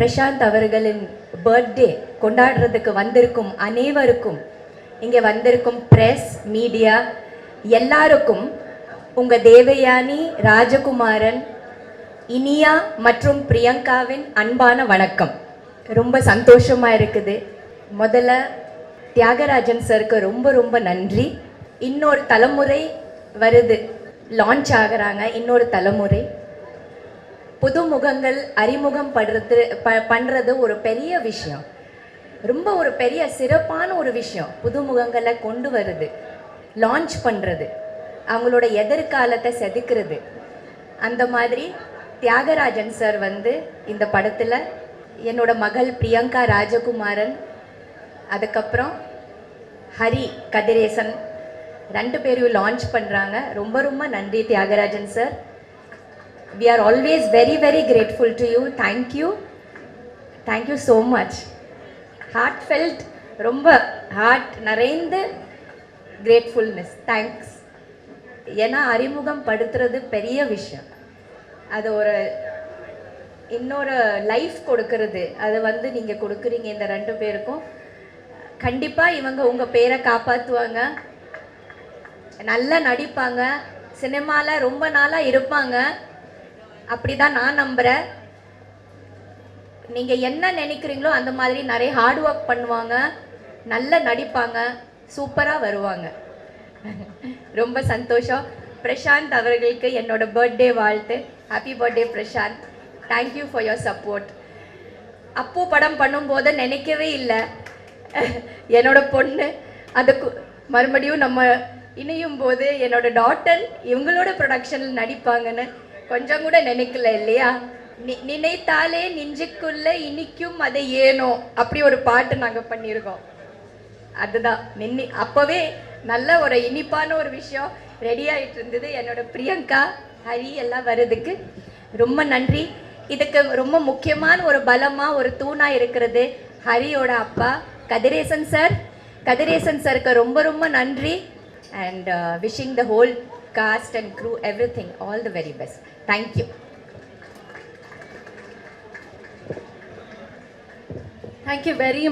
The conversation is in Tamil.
பிரசாந்த் அவர்களின் பர்த்டே கொண்டாடுறதுக்கு வந்திருக்கும் அனைவருக்கும், இங்கே வந்திருக்கும் பிரஸ் மீடியா எல்லாருக்கும் உங்கள் தேவயானி, ராஜகுமாரன், இனியா மற்றும் பிரியங்காவின் அன்பான வணக்கம். ரொம்ப சந்தோஷமாக இருக்குது. முதல்ல தியாகராஜன் சருக்கு ரொம்ப ரொம்ப நன்றி. இன்னொரு தலைமுறை வருது, லான்ச் ஆகுறாங்க. இன்னொரு தலைமுறை புது முகங்கள் அறிமுகம் பண்ணுறது ஒரு பெரிய விஷயம், ரொம்ப ஒரு பெரிய சிறப்பான ஒரு விஷயம். புது முகங்களை கொண்டு வருது, லான்ச் பண்ணுறது, அவங்களோட எதிர்காலத்தை செதுக்கிறது. அந்த மாதிரி தியாகராஜன் சார் வந்து இந்த படத்தில் என்னோட மகள் பிரியங்கா ராஜகுமாரன், அதுக்கப்புறம் ஹரி கதிரேசன் ரெண்டு பேரையும் லான்ச் பண்ணுறாங்க. ரொம்ப ரொம்ப நன்றி Thiyagarajan sir. We are always very very grateful to you. Thank you so much. Heartfelt, ரொம்ப ஹார்ட் நிறைந்த gratefulness. Thanks. ஏன்னா அறிமுகம் படுத்துறது பெரிய விஷயம். அது ஒரு இன்னொரு லைஃப் கொடுக்கறது, அது வந்து நீங்கள் கொடுக்குறீங்க இந்த ரெண்டு பேருக்கும். கண்டிப்பாக இவங்க உங்கள் பேரை காப்பாற்றுவாங்க, நல்லா நடிப்பாங்க, சினிமாவில் ரொம்ப நாளாக இருப்பாங்க. அப்படி தான் நான் நம்புகிறேன். நீங்கள் என்ன நினைக்கிறீங்களோ அந்த மாதிரி நிறைய ஹார்ட் ஒர்க் பண்ணுவாங்க, நல்லா நடிப்பாங்க, சூப்பராக வருவாங்க. ரொம்ப சந்தோஷம். பிரசாந்த் அவர்களுக்கு என்னோட பர்த்டே வாழ்த்து. Happy birthday Prashanth. Thank you for your support. அப்போ படம் பண்ணும்போது நினைக்கவே இல்லை என்னோட பொண்ணு அதுக்கு மறுபடியும் நம்ம இணையும் போது என்னோட டாட்டர் இவங்களோட ப்ரொடக்ஷனில் நடிப்பாங்கன்னு கொஞ்சம் கூட நினைக்கல இல்லையா? நினைத்தாலே நெஞ்சுக்குள்ள இனிக்கும் அதை ஏனோ, அப்படி ஒரு பாட்டு நாங்கள் பண்ணியிருக்கோம். அதுதான் அப்போவே நல்ல ஒரு இனிப்பான ஒரு விஷயம் ரெடி ஆகிட்டு இருந்தது. என்னோட பிரியங்கா, ஹரி எல்லாம் வர்றதுக்கு ரொம்ப நன்றி. இதுக்கு ரொம்ப முக்கியமான ஒரு பலமாக ஒரு தூணாக இருக்கிறது ஹரியோட அப்பா கதிரேசன் சார். கதிரேசன் சாருக்கு ரொம்ப ரொம்ப நன்றி. And wishing the whole cast and crew everything, all the very best. Thank you. Thank you very much.